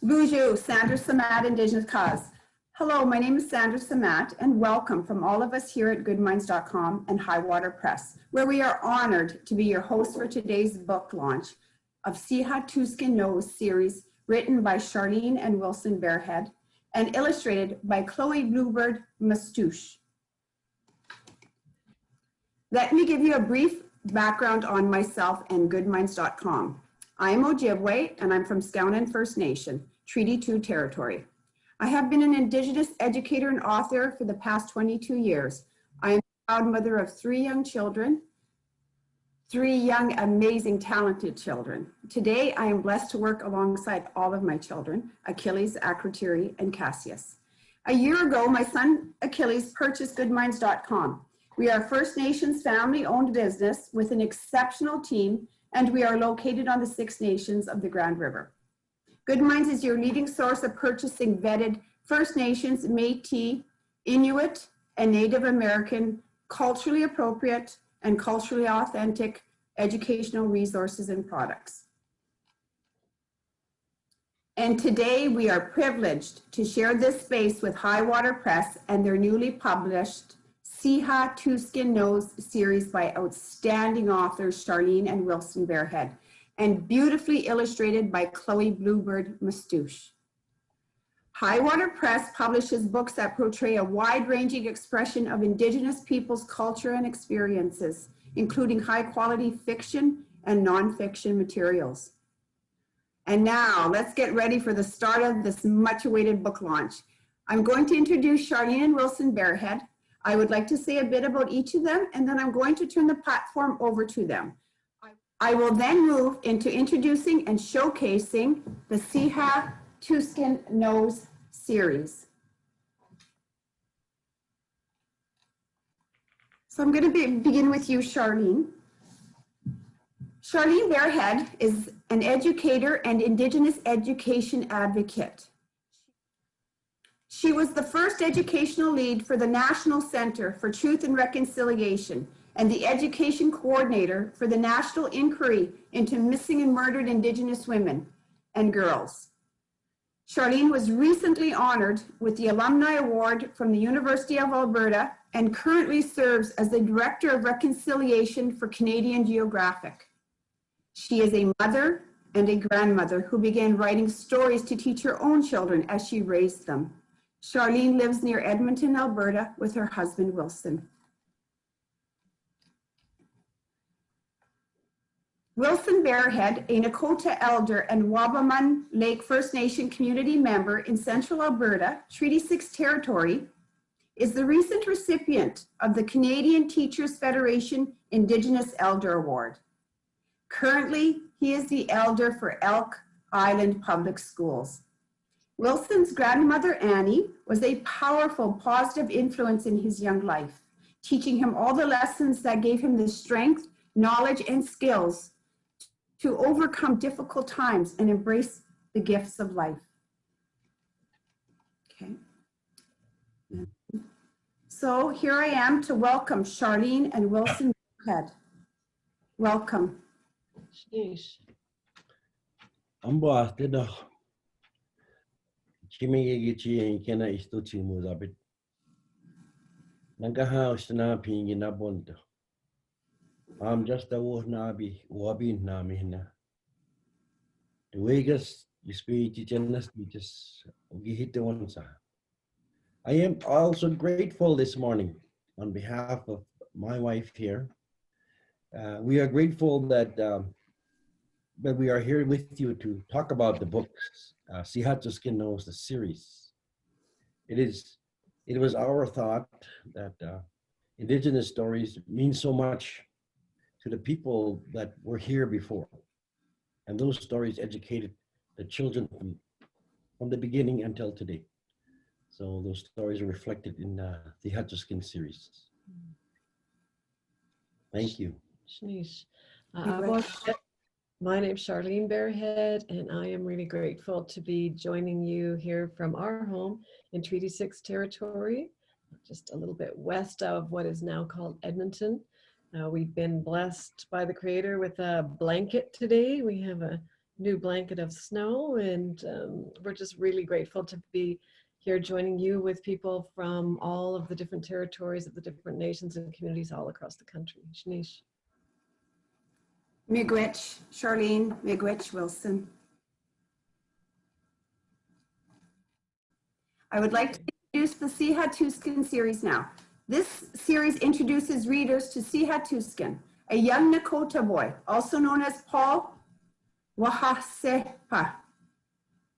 Bonjour, Sandra Samatte, Indigenous Cause. Hello, my name is Sandra Samatte, and welcome from all of us here at goodminds.com and HighWater Press, where we are honored to be your host for today's book launch of Siha Tooskin Knows series, written by Charlene and Wilson Bearhead and illustrated by Chloe Bluebird Mastouche. Let me give you a brief background on myself and goodminds.com. I am Ojibwe, and I'm from Skowhegan First Nation, Treaty 2 territory. I have been an Indigenous educator and author for the past 22 years. I am a proud mother of 3 young children, 3 young, amazing, talented children. Today, I am blessed to work alongside all of my children, Achilles, Akrotiri, and Cassius. A year ago, my son Achilles purchased goodminds.com. We are a First Nations family-owned business with an exceptional team, and we are located on the 6 nations of the Grand River. Good Minds is your leading source of purchasing vetted First Nations, Métis, Inuit, and Native American, culturally appropriate and culturally authentic educational resources and products. And today we are privileged to share this space with HighWater Press and their newly published Siha Tooskin Knows series by outstanding authors Charlene and Wilson Bearhead, and beautifully illustrated by Chloe Bluebird Mastouche. HighWater Press publishes books that portray a wide-ranging expression of Indigenous peoples' culture and experiences, including high-quality fiction and non-fiction materials. And now, let's get ready for the start of this much-awaited book launch. I'm going to introduce Charlene and Wilson Bearhead. I would like to say a bit about each of them, and then I'm going to turn the platform over to them. I will then move into introducing and showcasing the Siha Tooskin Knows series. So I'm going to begin with you, Charlene. Charlene Bearhead is an educator and Indigenous education advocate. She was the first educational lead for the National Center for Truth and Reconciliation and the education coordinator for the National Inquiry into Missing and Murdered Indigenous Women and Girls. Charlene was recently honored with the Alumni Award from the University of Alberta and currently serves as the Director of Reconciliation for Canadian Geographic. She is a mother and a grandmother who began writing stories to teach her own children as she raised them. Charlene lives near Edmonton, Alberta, with her husband, Wilson. Wilson Bearhead, a Nakota elder and Wabamun Lake First Nation community member in central Alberta, Treaty 6 territory, is the recent recipient of the Canadian Teachers Federation Indigenous Elder Award. Currently, he is the elder for Elk Island Public Schools. Wilson's grandmother, Annie, was a powerful, positive influence in his young life, teaching him all the lessons that gave him the strength, knowledge, and skills to overcome difficult times and embrace the gifts of life. Okay. So here I am to welcome Charlene and Wilson Bearhead. Welcome. I'm just a nabi wabin namina. The Vegas speech just hit the one. I am also grateful this morning on behalf of my wife here. We are grateful that we are here with you to talk about the books, Siha Tooskin Knows, the series. It was our thought that Indigenous stories mean so much to the people that were here before. And those stories educated the children from the beginning until today. So those stories are reflected in the Siha Tooskin series. Thank you. My name is Charlene Bearhead, and I am really grateful to be joining you here from our home in Treaty 6 territory, just a little bit west of what is now called Edmonton. We've been blessed by the Creator with a blanket today. We have a new blanket of snow, and we're just really grateful to be here joining you with people from all of the different territories of the different nations and communities all across the country. Shanice. Miigwech, Charlene, Miigwech Wilson. I would like to introduce the Siha Tooskin series now. This series introduces readers to Siha Tooskin, a young Nakota boy, also known as Paul Wahasepa,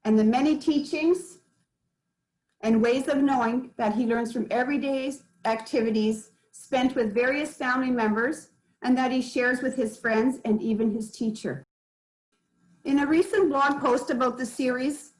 and the many teachings and ways of knowing that he learns from everyday activities spent with various family members and that he shares with his friends and even his teacher. In a recent blog post about the series,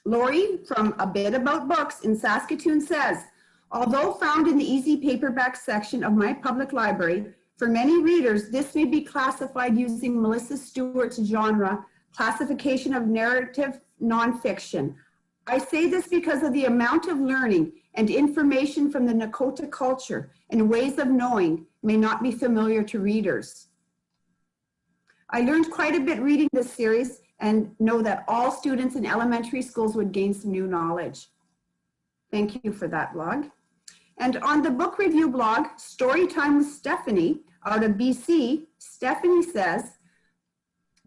Lori from A Bit About Books in Saskatoon says, although found in the easy paperback section of my public library, for many readers, this may be classified using Melissa Stewart's genre classification of narrative nonfiction. I say this because of the amount of learning and information from the Nakota culture and ways of knowing may not be familiar to readers. I learned quite a bit reading this series and know that all students in elementary schools would gain some new knowledge. Thank you for that blog. And on the book review blog, Storytime with Stephanie, out of BC, Stephanie says,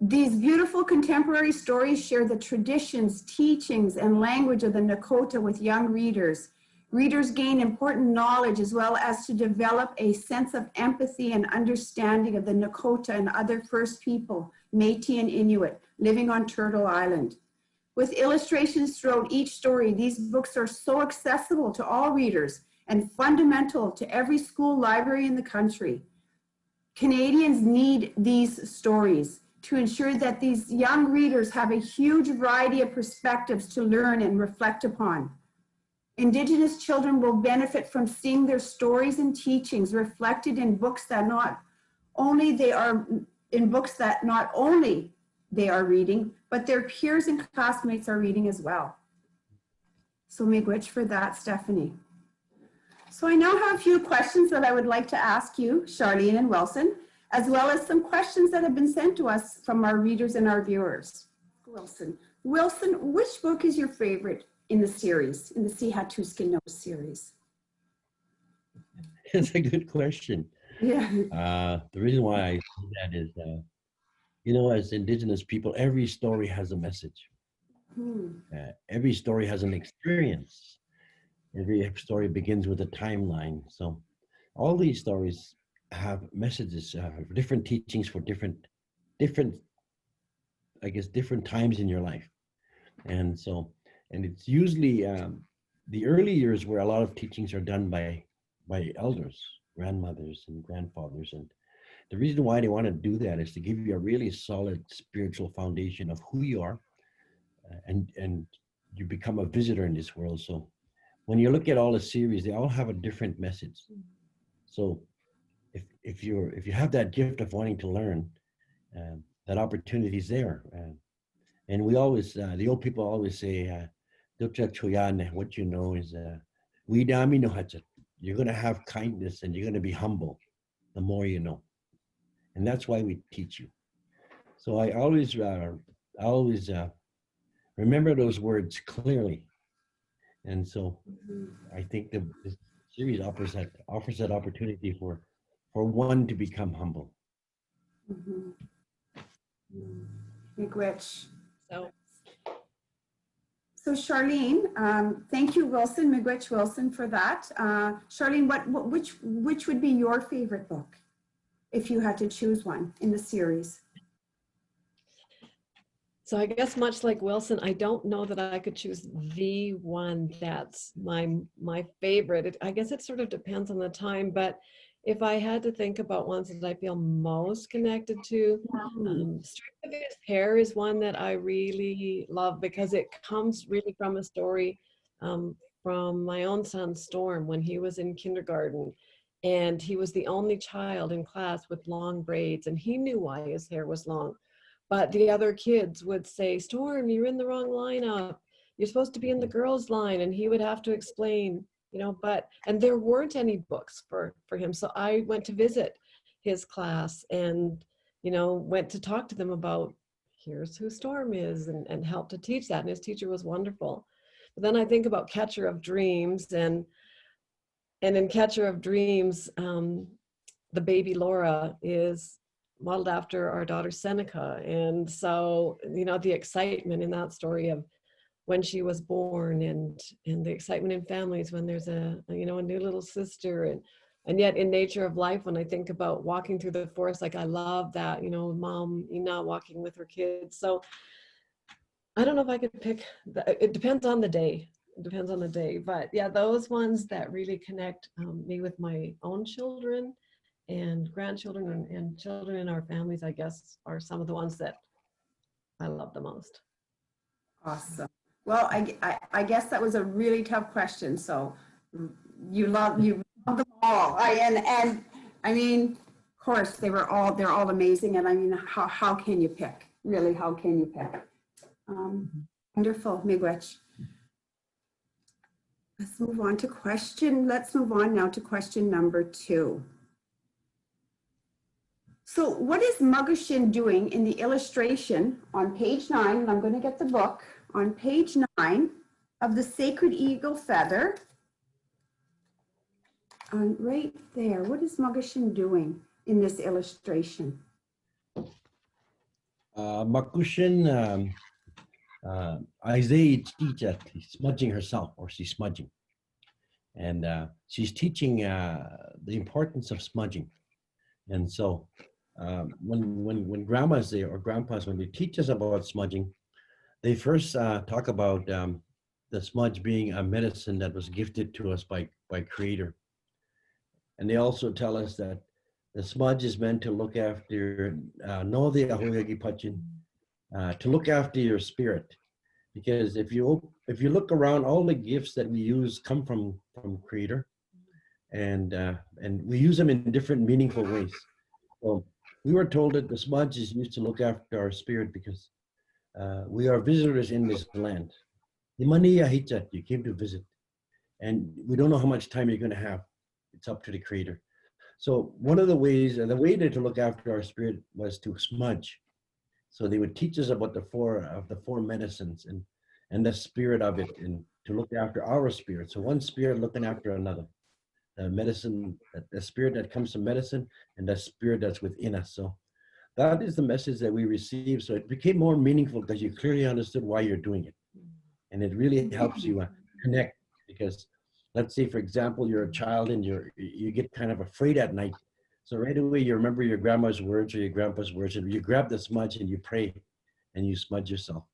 these beautiful contemporary stories share the traditions, teachings, and language of the Nakota with young readers. Readers gain important knowledge as well as to develop a sense of empathy and understanding of the Nakota and other First People, Métis and Inuit, living on Turtle Island. With illustrations throughout each story, these books are so accessible to all readers and fundamental to every school library in the country. Canadians need these stories to ensure that these young readers have a huge variety of perspectives to learn and reflect upon. Indigenous children will benefit from seeing their stories and teachings reflected in books that not only they are reading, but their peers and classmates are reading as well. So miigwech for that, Stephanie. So I now have a few questions that I would like to ask you, Charlene and Wilson, as well as some questions that have been sent to us from our readers and our viewers. Wilson, which book is your favorite in the series, in the Siha Tooskin Knows series? It's a good question. Yeah. The reason why I say that is, you know, as Indigenous people, every story has a message. Every story has an experience. Every story begins with a timeline. So all these stories have messages, different teachings for different, I guess, different times in your life. And so, and it's usually the early years where a lot of teachings are done by elders, grandmothers and grandfathers. And the reason why they want to do that is to give you a really solid spiritual foundation of who you are, and you become a visitor in this world. So when you look at all the series, they all have a different message. So if you have that gift of wanting to learn, that opportunity is there. And we always, the old people always say, what you know is, you're going to have kindness and you're going to be humble the more you know. And that's why we teach you. So I always remember those words clearly. And so I think the series offers that opportunity for one to become humble. Miigwech. So Charlene, thank you, Wilson, Miigwech Wilson, for that. Charlene, which would be your favorite book if you had to choose one in the series? So I guess much like Wilson, I don't know that I could choose the one that's my favorite. I guess it sort of depends on the time, but if I had to think about ones that I feel most connected to, Strength of His Hair is one that I really love because it comes really from a story from my own son Storm when he was in kindergarten. And he was the only child in class with long braids, and he knew why his hair was long. But the other kids would say, Storm, you're in the wrong lineup. You're supposed to be in the girls' line. And he would have to explain, you know, and there weren't any books for him. So I went to visit his class and, you know, went to talk to them about here's who Storm is, and helped to teach that. And his teacher was wonderful. But then I think about Catcher of Dreams, and in Catcher of Dreams, the baby Laura is modeled after our daughter Seneca. And so, you know, the excitement in that story of when she was born, and the excitement in families when there's a new little sister, and yet in Nature of Life, when I think about walking through the forest, like I love that, mom Ina walking with her kids. So I don't know if I could pick, it depends on the day. It depends on the day, but yeah, those ones that really connect me with my own children and grandchildren and children in our families, I guess, are some of the ones that I love the most. Awesome. Well, I guess that was a really tough question. So you love them all. And I mean, of course, they're all amazing. And I mean, how can you pick? Really, how can you pick? Wonderful, Miigwech. Let's move on now to question number 2. So what is Mugushin doing in the illustration on page 9? And I'm going to get the book on page 9 of the Sacred Eagle Feather. Right there. What is Mugushin doing in this illustration? Makushin, Isaiah teaches smudging herself, or she's smudging. And she's teaching the importance of smudging. And so when grandma's there, or grandpa's, when they teach us about smudging, they first talk about the smudge being a medicine that was gifted to us by Creator. And they also tell us that the smudge is meant to look after, to look after your spirit. Because if you look around, all the gifts that we use come from Creator, and we use them in different meaningful ways. So we were told that the smudge is used to look after our spirit because we are visitors in this land. You came to visit, and we don't know how much time you're going to have. It's up to the Creator. So one of the ways, the way to look after our spirit was to smudge. So they would teach us about the four medicines and the spirit of it, and to look after our spirit. So one spirit looking after another. The medicine, the spirit that comes from medicine, and the spirit that's within us. So that is the message that we received. So it became more meaningful because you clearly understood why you're doing it. And it really helps you connect, because let's say, for example, you're a child and you get kind of afraid at night. So right away you remember your grandma's words or your grandpa's words, and you grab the smudge and you pray and you smudge yourself.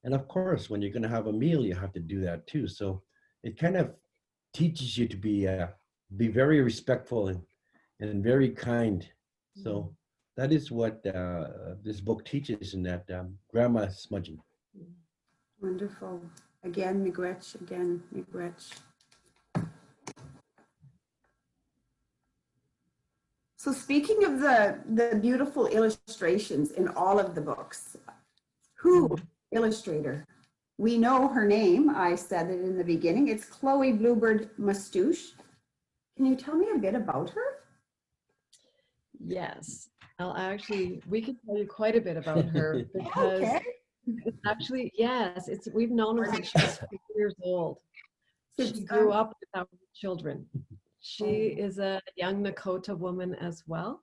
And of course, when you're going to have a meal, you have to do that too. So it kind of teaches you to be very respectful and very kind. So that is what this book teaches in that grandma smudging. Wonderful. Again, Miigwech. Again, Miigwech. So speaking of the beautiful illustrations in all of the books, who illustrator? We know her name. I said it in the beginning. It's Chloe Bluebird Mastouche. Can you tell me a bit about her? Yes, we could tell you quite a bit about her, because Okay. it's actually, yes, we've known her since she was 4 years old. She grew up with our children. She is a young Nakota woman as well.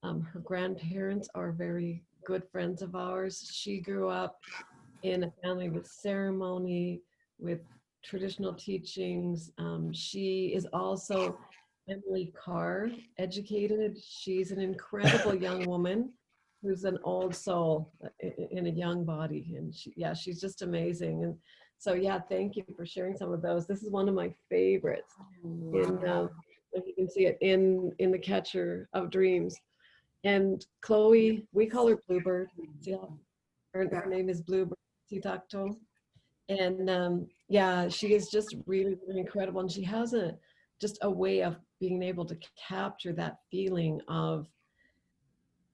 Her grandparents are very good friends of ours. She grew up in a family with ceremony, with traditional teachings. She is also Emily Carr educated. She's an incredible young woman who's an old soul in a young body. And she's just amazing. And so, thank you for sharing some of those. This is one of my favorites. Like you can see it in the Catcher of Dreams. And Chloe, we call her Bluebird. Her name is Bluebird Sitakto. And she is just really, really incredible. And she has just a way of being able to capture that feeling of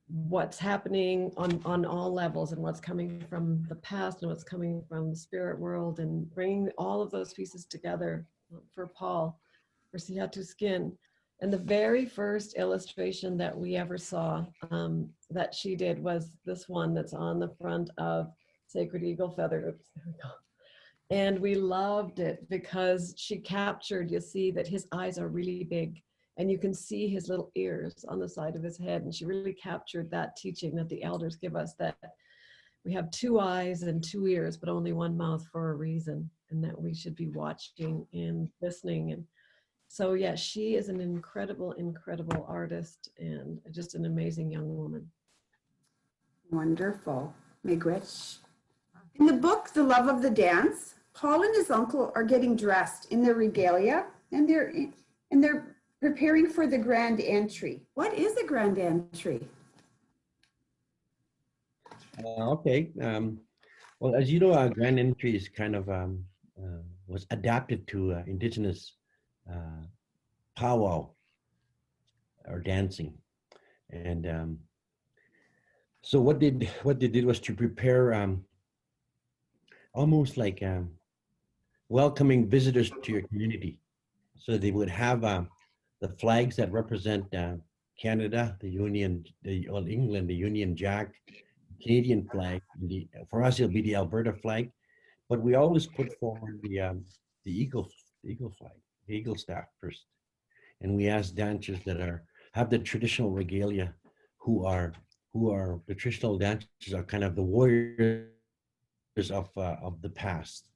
what's happening on all levels, and what's coming from the past and what's coming from the spirit world, and bringing all of those pieces together for Paul, for Siha Tooskin. And the very first illustration that we ever saw that she did was this one that's on the front of Sacred Eagle Feather. Oops, there we go. And we loved it because she captured, you see that his eyes are really big and you can see his little ears on the side of his head. And she really captured that teaching that the elders give us, that we have 2 eyes and 2 ears, but only 1 mouth for a reason, and that we should be watching and listening. And so, yeah, she is an incredible, incredible artist and just an amazing young woman. Wonderful. Miigwech. In the book, The Love of the Dance, Paul and his uncle are getting dressed in their regalia and they're preparing for the grand entry. What is a grand entry? Okay. Well, as you know, our grand entry is kind of was adapted to indigenous powwow or dancing, and so what they did was to prepare almost like welcoming visitors to your community. So they would have the flags that represent Canada, the Union, England, the Union Jack, Canadian flag. For us, it'll be the Alberta flag, but we always put forward the eagle flag, the eagle staff first, and we ask dancers that have the traditional regalia, who are the traditional dancers are kind of the warriors of the past,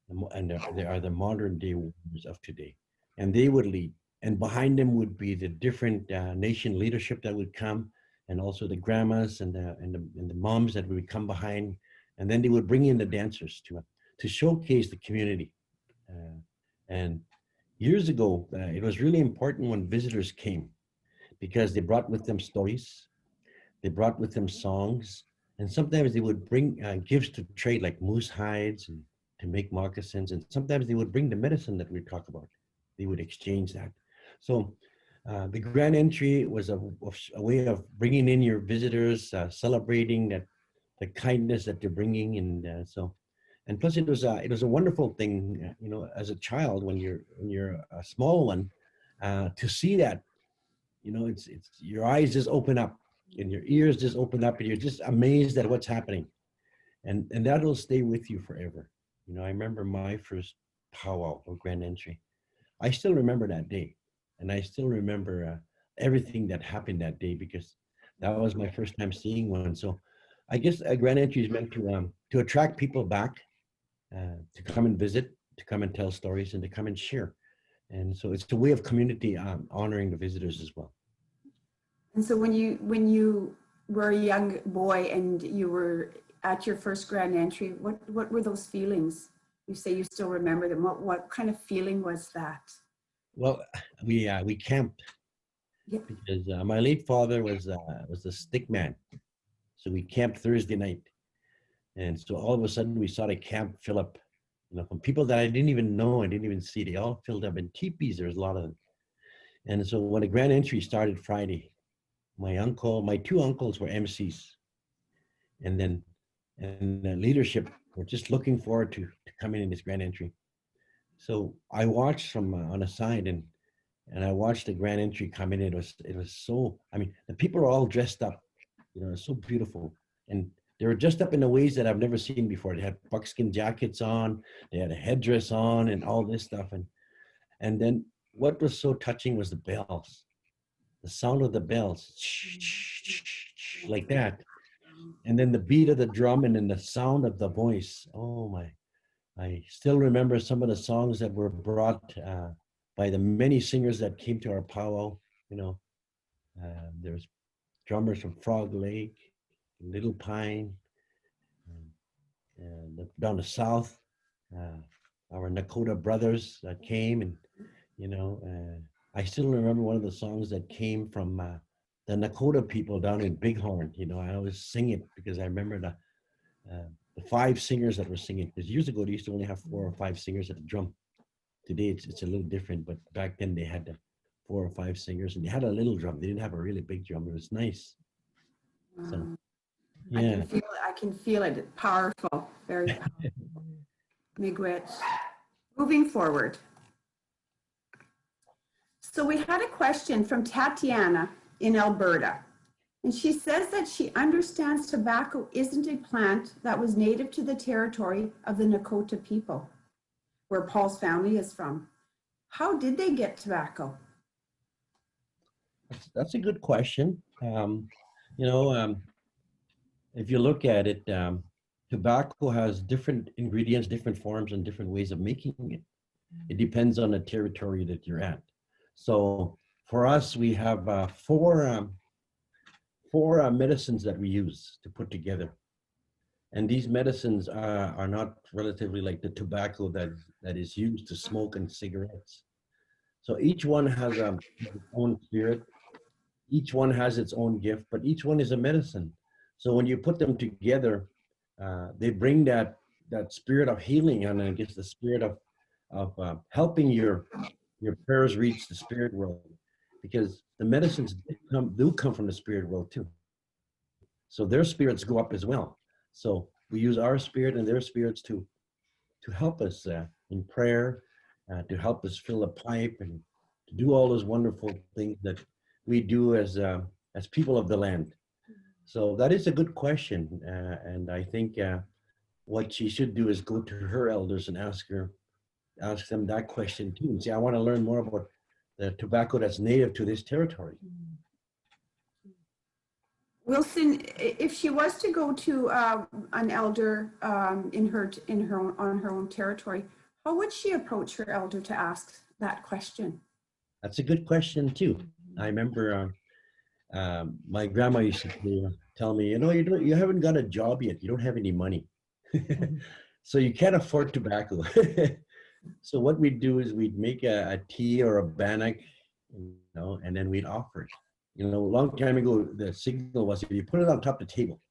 and they are the modern day warriors of today, and they would lead, and behind them would be the different nation leadership that would come, and also the grandmas and the moms that would come behind, and then they would bring in the dancers to showcase the community. And years ago, it was really important when visitors came, because they brought with them stories, they brought with them songs, and sometimes they would bring gifts to trade, like moose hides and to make moccasins, and sometimes they would bring the medicine that we talk about. They would exchange that. So the grand entry was a way of bringing in your visitors, celebrating that the kindness that you're bringing, and plus it was a wonderful thing, as a child when you're a small one, to see that, it's your eyes just open up and your ears just open up and you're just amazed at what's happening, and that'll stay with you forever. I remember my first powwow or grand entry. I still remember that day. And I still remember everything that happened that day, because that was my first time seeing one. So I guess a grand entry is meant to attract people back, to come and visit, to come and tell stories, and to come and share. And so it's a way of community honoring the visitors as well. And so when you were a young boy and you were at your first grand entry, what were those feelings? You say you still remember them. What kind of feeling was that? Well, we camped, because my late father was a stick man, so we camped Thursday night, and so all of a sudden we saw the camp fill up, from people that I didn't even know, I didn't even see. They all filled up in teepees. There was a lot of them, and so when the grand entry started Friday, my 2 uncles were MCs, and the leadership were just looking forward to coming in this grand entry. So I watched from on the side, and I watched the grand entry come in. It was so, the people are all dressed up, it's so beautiful. And they were dressed up in the ways that I've never seen before. They had buckskin jackets on, they had a headdress on and all this stuff. And then what was so touching was the bells, the sound of the bells, like that. And then the beat of the drum, and then the sound of the voice. Oh my. I still remember some of the songs that were brought by the many singers that came to our powwow. There's drummers from Frog Lake, Little Pine, and down the south, our Nakota brothers that came, and I still remember one of the songs that came from the Nakota people down in Bighorn. I always sing it because I remember the 5 singers that were singing. Because years ago, they used to only have 4 or 5 singers at the drum. Today, it's a little different, but back then they had the 4 or 5 singers, and they had a little drum. They didn't have a really big drum. It was nice. So, yeah. I can feel it. It's powerful, very powerful. Miigwech. Moving forward. So we had a question from Tatiana in Alberta. And she says that she understands tobacco isn't a plant that was native to the territory of the Nakota people, where Paul's family is from. How did they get tobacco? That's a good question. If you look at it, tobacco has different ingredients, different forms, and different ways of making it. It depends on the territory that you're at. So for us, we have four medicines that we use to put together. And these medicines are not relatively like the tobacco that is used to smoke in cigarettes. So each one has its own spirit. Each one has its own gift, but each one is a medicine. So when you put them together, they bring that spirit of healing, and I guess the spirit of helping your prayers reach the spirit world, because the medicines do come from the spirit world too. So their spirits go up as well. So we use our spirit and their spirits to help us in prayer, to help us fill a pipe, and to do all those wonderful things that we do as people of the land. So that is a good question, and I think what she should do is go to her elders and ask them that question too, and say, I want to learn more about the tobacco that's native to this territory. Wilson, if she was to go to an elder on her own territory, how would she approach her elder to ask that question? That's a good question too. I remember my grandma used to tell me, you haven't got a job yet. You don't have any money, so you can't afford tobacco. So what we'd do is we'd make a tea or a bannock, and then we'd offer it. A long time ago, the signal was if you put it on top of the table,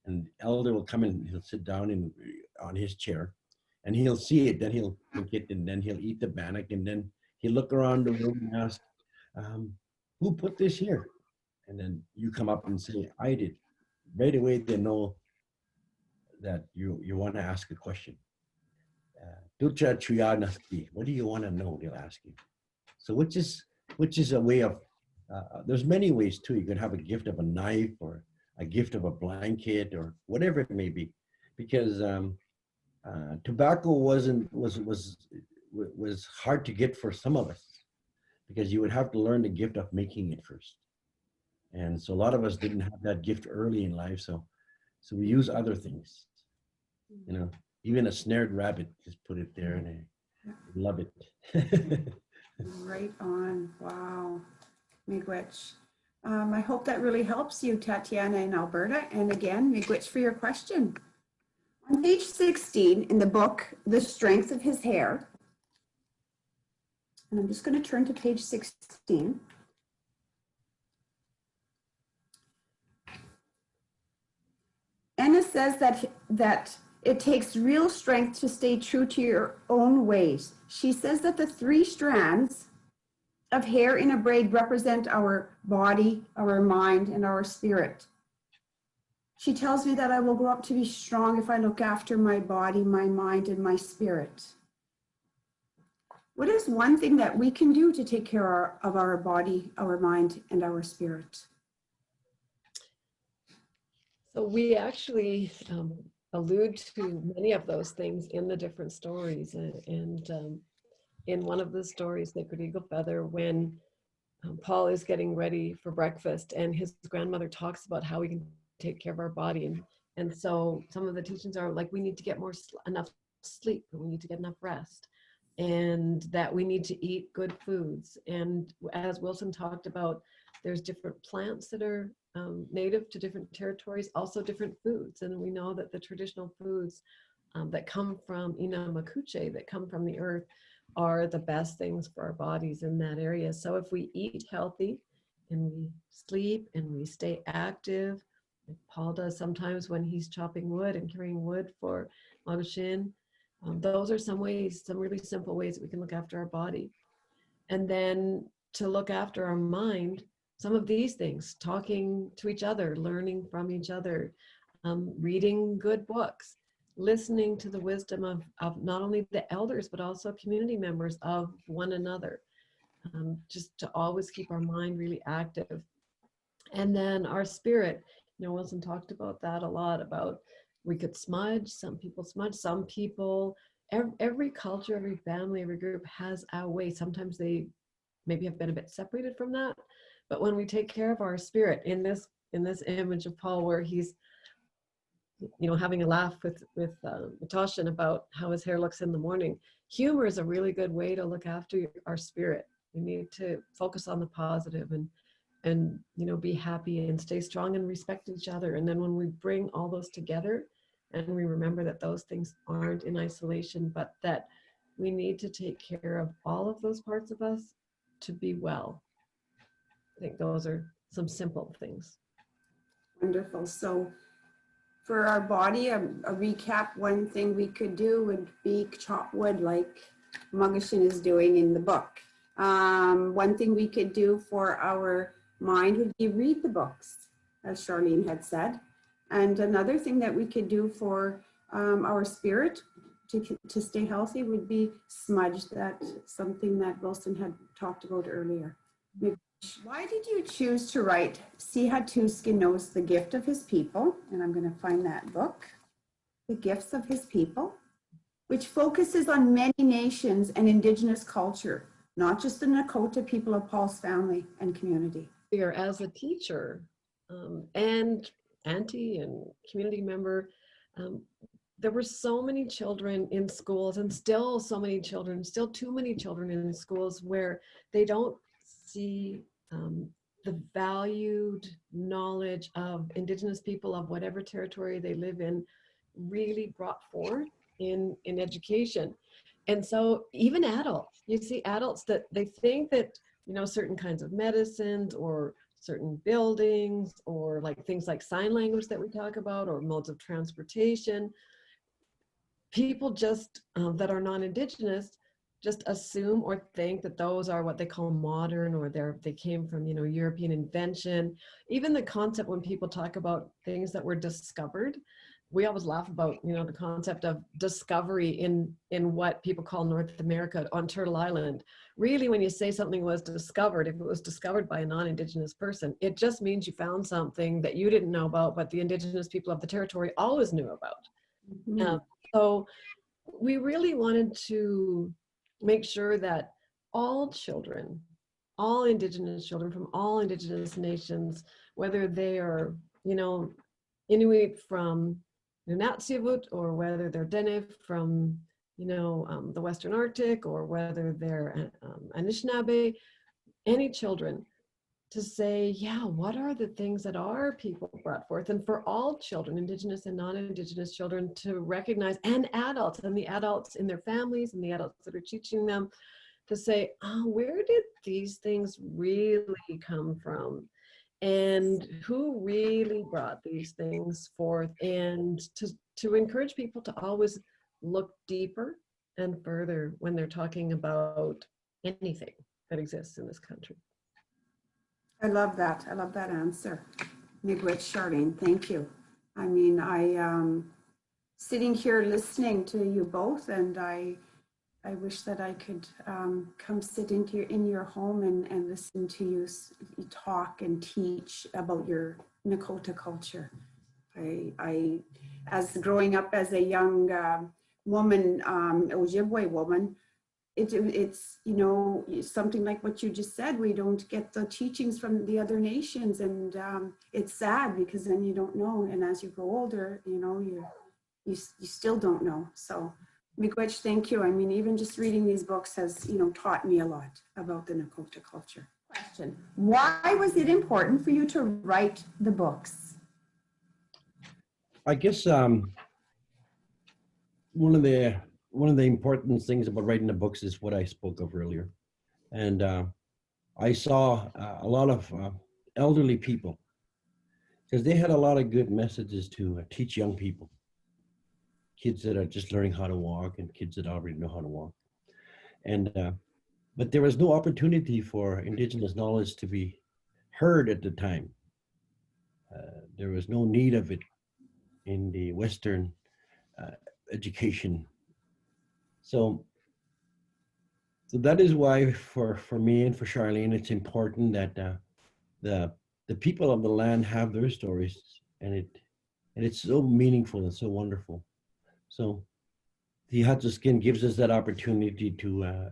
and elder will come in, he'll sit down on his chair, and he'll see it, then he'll pick it, and then he'll eat the bannock, and then he'll look around the room and ask, who put this here? And then you come up and say, I did. Right away, they know that you want to ask a question. What do you want to know? They'll ask you. So which is a way of, there's many ways too. You could have a gift of a knife or a gift of a blanket or whatever it may be, because tobacco was hard to get for some of us, because you would have to learn the gift of making it first. And so a lot of us didn't have that gift early in life. So we use other things, even a snared rabbit, just put it there and I love it. Right on. Wow. Miigwech. I hope that really helps you, Tatiana in Alberta. And again, miigwech for your question. On page 16 in the book, The Strength of His Hair, and I'm just going to turn to page 16. Anna says that it takes real strength to stay true to your own ways. She says that the 3 strands of hair in a braid represent our body, our mind, and our spirit. She tells me that I will grow up to be strong if I look after my body, my mind, and my spirit. What is one thing that we can do to take care of our body, our mind, and our spirit? So we actually allude to many of those things in the different stories. And in one of the stories, Sacred Eagle Feather, when Paul is getting ready for breakfast and his grandmother talks about how we can take care of our body. And so some of the teachings are like, we need to get enough sleep, and we need to get enough rest, and that we need to eat good foods. And as Wilson talked about, there's different plants that are native to different territories, also different foods. And we know that the traditional foods that come from Ina Makuche, that come from the earth, are the best things for our bodies in that area. So if we eat healthy and we sleep and we stay active, like Paul does sometimes when he's chopping wood and carrying wood for Magoshin, those are some really simple ways that we can look after our body. And then to look after our mind, some of these things, talking to each other, learning from each other, reading good books, listening to the wisdom of not only the elders, but also community members of one another. just to always keep our mind really active. And then our spirit, Wilson talked about that a lot, about we could smudge, some people, every culture, every family, every group has a way. Sometimes they maybe have been a bit separated from that. But when we take care of our spirit, in this image of Paul, where he's having a laugh with Toshin about how his hair looks in the morning, humor is a really good way to look after our spirit. We need to focus on the positive and be happy and stay strong and respect each other. And then when we bring all those together and we remember that those things aren't in isolation, but that we need to take care of all of those parts of us to be well. I think those are some simple things. Wonderful. So for our body, a recap, one thing we could do would be chop wood like Mugishin is doing in the book. One thing we could do for our mind would be read the books, as Charlene had said. And another thing that we could do for our spirit to stay healthy would be smudge, something that Wilson had talked about earlier. Why did you choose to write Siha Tooskin Knows, The Gift of His People? And I'm going to find that book, The Gifts of His People, which focuses on many nations and Indigenous culture, not just the Nakota people of Paul's family and community. As a teacher and auntie and community member, there were so many children in schools, and still too many children in schools where they don't see the valued knowledge of Indigenous people of whatever territory they live in really brought forth in education. And so even adults, you see adults that they think that, certain kinds of medicines or certain buildings or like things like sign language that we talk about or modes of transportation, people just that are non-Indigenous just assume or think that those are what they call modern, or they came from, European invention. Even the concept when people talk about things that were discovered, we always laugh about, the concept of discovery in what people call North America on Turtle Island. Really, when you say something was discovered, if it was discovered by a non-Indigenous person, it just means you found something that you didn't know about, but the Indigenous people of the territory always knew about. Mm-hmm. So we really wanted to make sure that all children, all Indigenous children from all Indigenous nations, whether they are, Inuit from Nunatsiavut, or whether they're Dene from, the Western Arctic, or whether they're Anishinaabe, any children, to say, yeah, what are the things that our people brought forth? And for all children, Indigenous and non-Indigenous children, to recognize, and adults, and the adults in their families, and the adults that are teaching them, to say, oh, where did these things really come from? And who really brought these things forth? And to encourage people to always look deeper and further when they're talking about anything that exists in this country. I love that. I love that answer. Miigwech, Charlene, thank you. I mean, sitting here listening to you both, and I wish that I could come sit in your home and listen to you talk and teach about your Nakota culture. I as growing up as a young woman, Ojibwe woman, it's something like what you just said. We don't get the teachings from the other nations, and it's sad because then you don't know. And as you grow older, you still don't know. So, Miigwech, thank you. I mean, even just reading these books has taught me a lot about the Nakota culture. Question: why was it important for you to write the books? I guess one of the important things about writing the books is what I spoke of earlier. And I saw a lot of elderly people, because they had a lot of good messages to teach young people, kids that are just learning how to walk and kids that already know how to walk. And but there was no opportunity for Indigenous knowledge to be heard at the time. There was no need of it in the Western education. So So that is why for me and for Charlene, it's important that the the people of the land have their stories, and it's so meaningful and so wonderful. So the Siha Tooskin gives us that opportunity to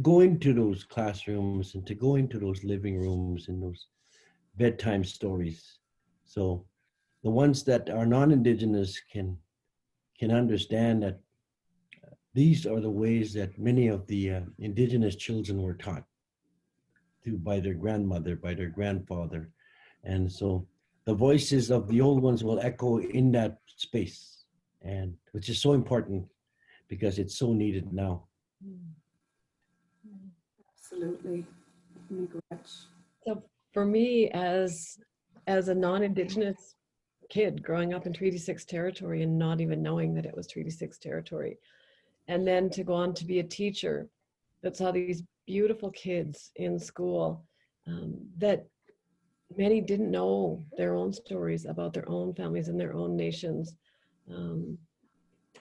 go into those classrooms and to go into those living rooms and those bedtime stories. So the ones that are non-Indigenous can understand that these are the ways that many of the Indigenous children were taught by their grandmother, by their grandfather. And so the voices of the old ones will echo in that space, and which is so important because it's so needed now. Absolutely. Miigwech. So for me, as a non-Indigenous kid growing up in Treaty 6 territory and not even knowing that it was Treaty 6 territory, and then to go on to be a teacher that saw these beautiful kids in school, that many didn't know their own stories about their own families and their own nations,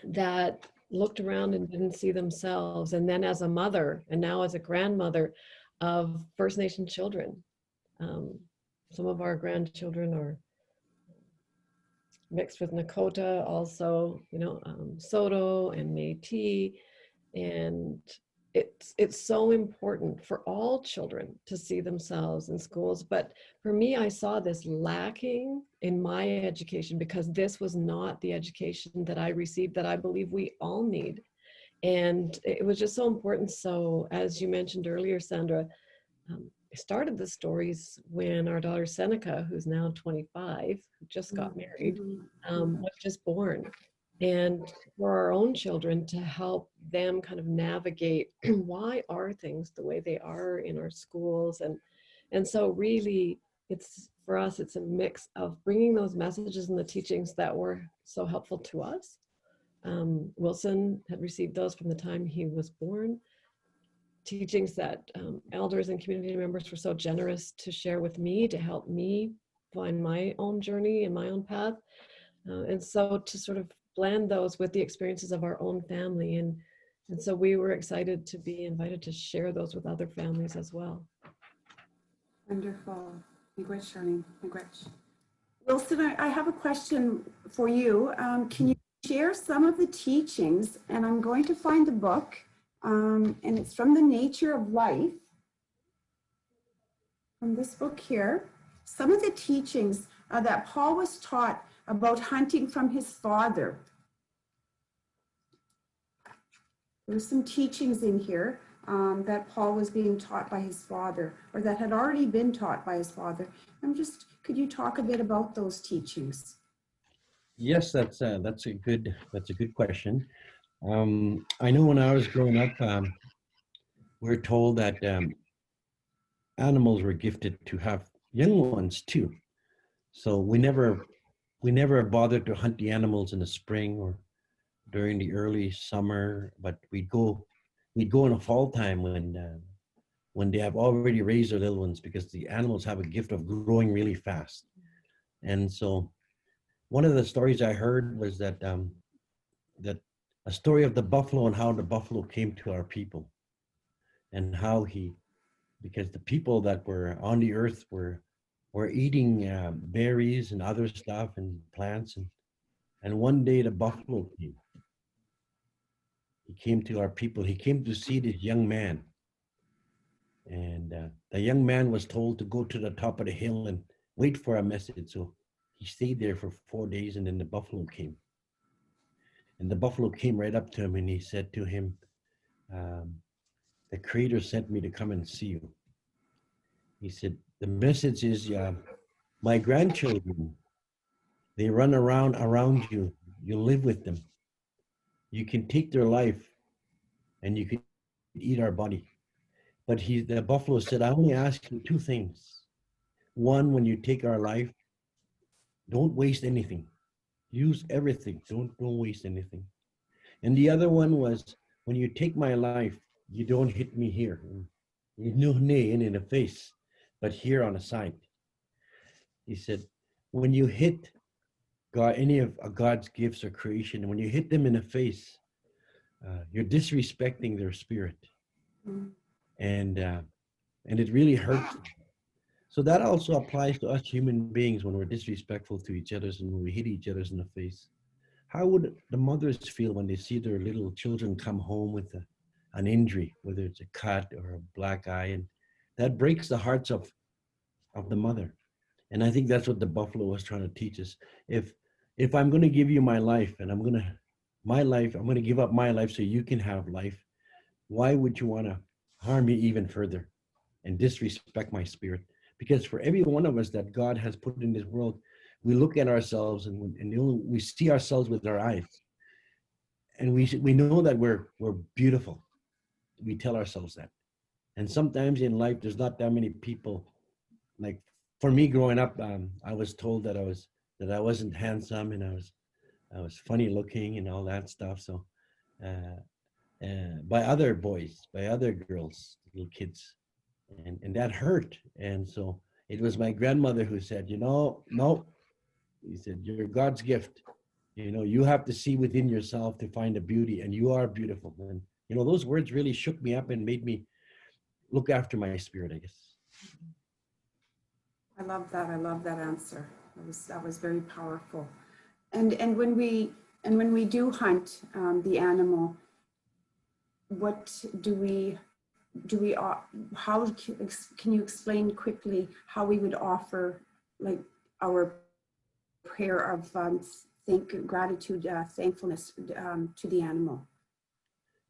that looked around and didn't see themselves. And then as a mother, and now as a grandmother of First Nation children, some of our grandchildren are mixed with Nakota, also, Soto and Métis, and it's so important for all children to see themselves in schools. But for me, I saw this lacking in my education because this was not the education that I received that I believe we all need. And it was just so important. So as you mentioned earlier, Sandra, I started the stories when our daughter Seneca, who's now 25, who just got married, was just born. And for our own children to help them kind of navigate why are things the way they are in our schools. And so really it's for us, it's a mix of bringing those messages and the teachings that were so helpful to us. Wilson had received those from the time he was born. Teachings that elders and community members were so generous to share with me to help me find my own journey and my own path. And so to sort of blend those with the experiences of our own family. And so we were excited to be invited to share those with other families as well. Wonderful. Miigwech, Charlene. Miigwech. Wilson, I have a question for you. Can you share some of the teachings? And I'm going to find the book, and it's from The Nature of Life, from this book here. Some of the teachings that Paul was taught about hunting from his father. There's some teachings in here that Paul was being taught by his father, or that had already been taught by his father. Could you talk a bit about those teachings? Yes, that's a good question. I know when I was growing up, we're told that animals were gifted to have young ones too. So we never bothered to hunt the animals in the spring or during the early summer, but we'd go in the fall time when they have already raised their little ones, because the animals have a gift of growing really fast. And so one of the stories I heard was that that a story of the buffalo and how the buffalo came to our people, and how because the people that were on the earth were eating berries and other stuff and plants, and one day the buffalo came. He came to our people. He came to see this young man, and the young man was told to go to the top of the hill and wait for a message. So he stayed there for 4 days, and then the buffalo came. And the buffalo came right up to him, and he said to him, the Creator sent me to come and see you. He said, the message is, my grandchildren, they run around you. You live with them. You can take their life and you can eat our body. But the buffalo said, I only ask you two things. One, when you take our life, don't waste anything. Use everything. Don't waste anything. And the other one was, when you take my life, you don't hit me here. You know, in the face, but here on the side. He said, when you hit God, any of God's gifts or creation, and when you hit them in the face, you're disrespecting their spirit. Mm. And it really hurts. So that also applies to us human beings when we're disrespectful to each other and when we hit each other in the face. How would the mothers feel when they see their little children come home with an injury, whether it's a cut or a black eye? And that breaks the hearts of the mother. And I think that's what the buffalo was trying to teach us. If I'm going to give you my life and I'm going to give up my life so you can have life, why would you want to harm me even further and disrespect my spirit? Because for every one of us that God has put in this world, we look at ourselves and we see ourselves with our eyes, and we know that we're beautiful. We tell ourselves that, and sometimes in life, there's not that many people. Like for me, growing up, I was told that I wasn't handsome and I was funny looking and all that stuff. So by other boys, by other girls, little kids, and that hurt. And so it was my grandmother who said, no, he said, you're God's gift. You have to see within yourself to find the beauty, and you are beautiful. And those words really shook me up and made me look after my spirit, I guess. I love that. I love that answer. That was very powerful. And when we do hunt the animal, what do we how can you explain quickly how we would offer like our prayer of gratitude, thankfulness to the animal?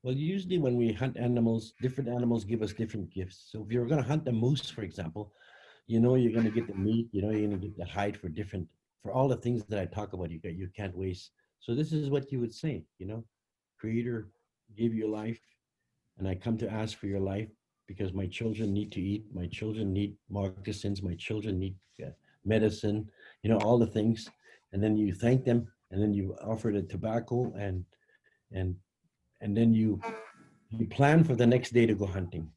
Well, usually when we hunt animals, different animals give us different gifts. So if you're going to hunt a moose, for example, you're going to get the meat, you're going to get the hide for all the things that I talk about, you can't waste. So this is what you would say, Creator, give you life, and I come to ask for your life because my children need to eat, my children need moccasins, my children need medicine, all the things. And then you thank them, and then you offer the tobacco, and then you plan for the next day to go hunting,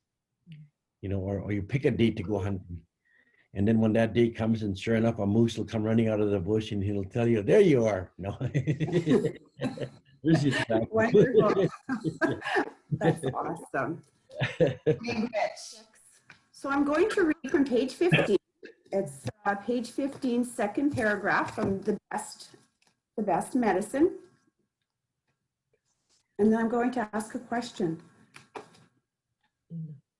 or you pick a date to go hunting. And then when that day comes, and sure enough, a moose will come running out of the bush and he'll tell you, there you are. No. There's your tobacco. Wonderful. That's awesome. So I'm going to read from page 15. It's page 15, second paragraph from the best medicine. And then I'm going to ask a question.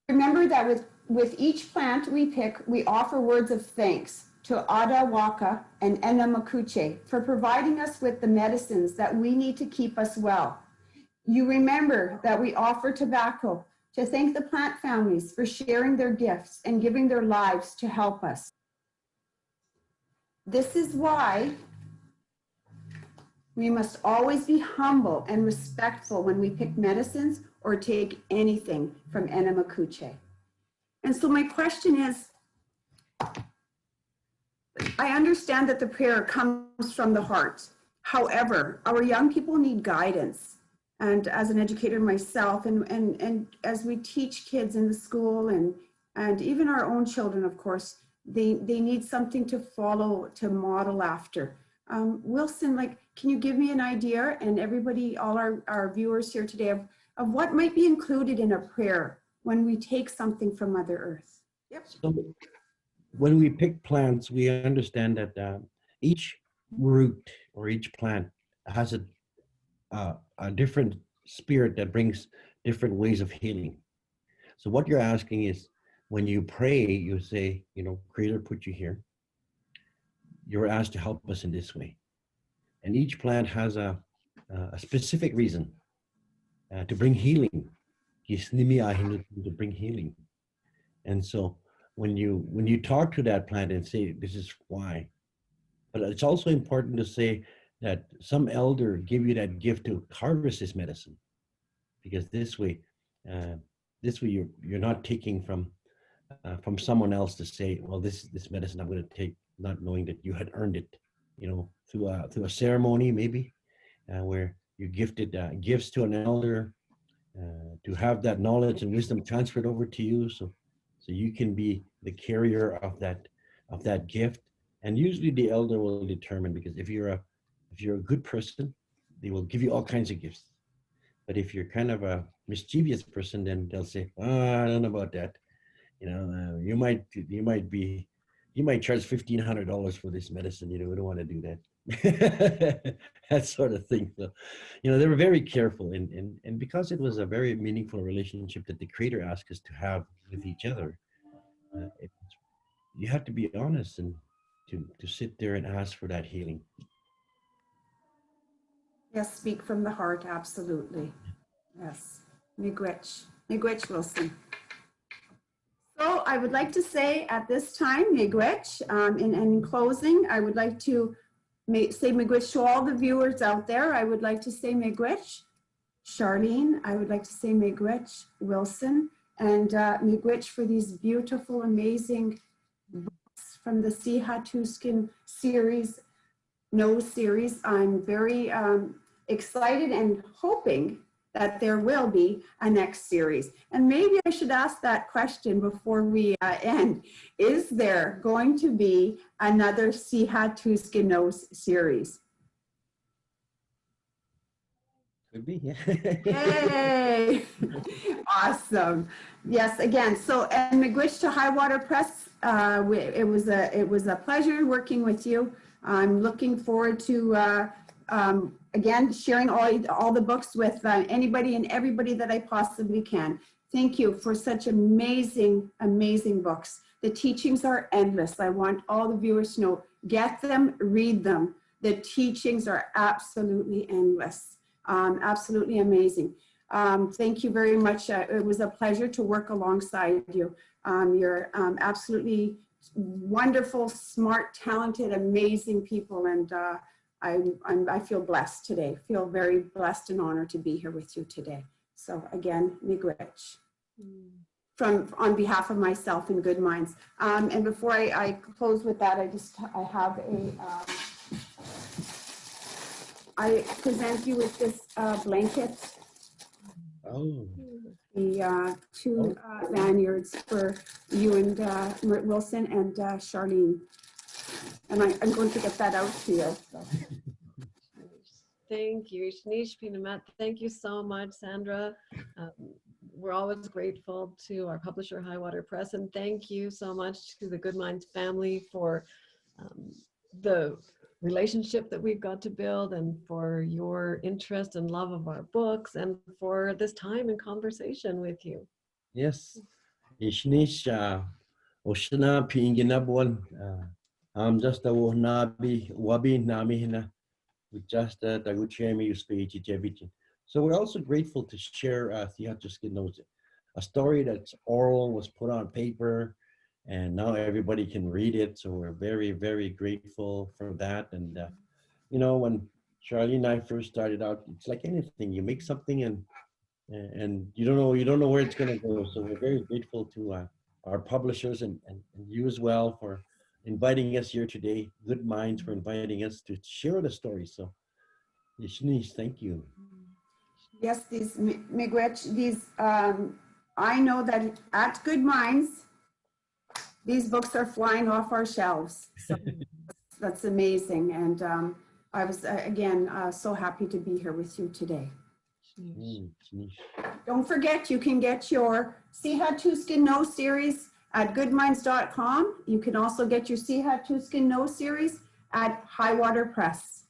Remember that with each plant we pick, we offer words of thanks to Ada Waka and Enamakuche for providing us with the medicines that we need to keep us well. You remember that we offer tobacco to thank the plant families for sharing their gifts and giving their lives to help us. This is why we must always be humble and respectful when we pick medicines or take anything from Enamakuche. And so my question is, I understand that the prayer comes from the heart. However, our young people need guidance. And as an educator myself, and as we teach kids in the school and even our own children, of course, they need something to follow, to model after. Wilson, can you give me an idea, and everybody, all our viewers here today, of what might be included in a prayer when we take something from Mother Earth? Yep. So when we pick plants, we understand that each root or each plant has a different spirit that brings different ways of healing. So what you're asking is, when you pray, you say, Creator put you here. You're asked to help us in this way. And each plant has a specific reason to bring healing. To bring healing. And so when you talk to that plant and say, this is why, but it's also important to say that some elder give you that gift to harvest this medicine, because this way you're not taking from someone else to say, well, this medicine I'm going to take, not knowing that you had earned it, through a ceremony maybe, where you gifted gifts to an elder to have that knowledge and wisdom transferred over to you, so you can be the carrier of that gift. And usually the elder will determine, because if you're a good person, they will give you all kinds of gifts. But if you're kind of mischievous person, then they'll say, "Ah, I don't know about that. You might charge $1,500 for this medicine. We don't want to do that." That sort of thing. So, they were very careful, and because it was a very meaningful relationship that the Creator asked us to have with each other, you have to be honest and to sit there and ask for that healing. Yes, speak from the heart, absolutely. Yes, Miigwech Wilson. So I would like to say at this time, Miigwech, and in closing, I would like to say Miigwech to all the viewers out there. I would like to say Miigwech, Charlene. I would like to say Miigwech Wilson, and Miigwech for these beautiful, amazing books from the Siha Tooskin Knows series. I'm very excited and hoping that there will be a next series. And maybe I should ask that question before we end. Is there going to be another Siha Tooskin Knows series? Could be, yeah. Yay! Awesome. Yes, again, so, and Miigwech to HighWater Press, it was a pleasure working with you. I'm looking forward to, again, sharing all the books with anybody and everybody that I possibly can. Thank you for such amazing, amazing books. The teachings are endless. I want all the viewers to know, get them, read them. The teachings are absolutely endless, absolutely amazing. Thank you very much. It was a pleasure to work alongside you. You're absolutely wonderful, smart, talented, amazing people, and I feel blessed today. Feel very blessed and honored to be here with you today. So again, Miigwech. On behalf of myself and Good Minds. And before I close with that, I have I present you with this blanket. Oh. The two lanyards for you and Wilson and Charlene. And I'm going to get that out to you. So. Thank you, Shnish Pinamat. Thank you so much, Sandra. We're always grateful to our publisher, HighWater Press, and thank you so much to the Good Minds family for the relationship that we've got to build, and for your interest and love of our books, and for this time and conversation with you. Yes. Ishnish Oshana Pinginabuan just a wabi namihina with just Taguchemi Uspechi Jebichin. So we're also grateful to share Siha Tooskin Knows, a story that's oral, was put on paper, and now everybody can read it. So we're very, very grateful for that. And when Charlene and I first started out, it's like anything. You make something and you don't know where it's gonna go. So we're very grateful to our publishers and you as well for inviting us here today. Good Minds for inviting us to share the story. So Shanice, thank you. Yes, these Miigwech, these I know that at Good Minds, these books are flying off our shelves. So that's amazing. And I was, again, so happy to be here with you today. Don't forget, you can get your Siha Tooskin Knows series at goodminds.com. You can also get your Siha Tooskin Knows series at HighWater Press.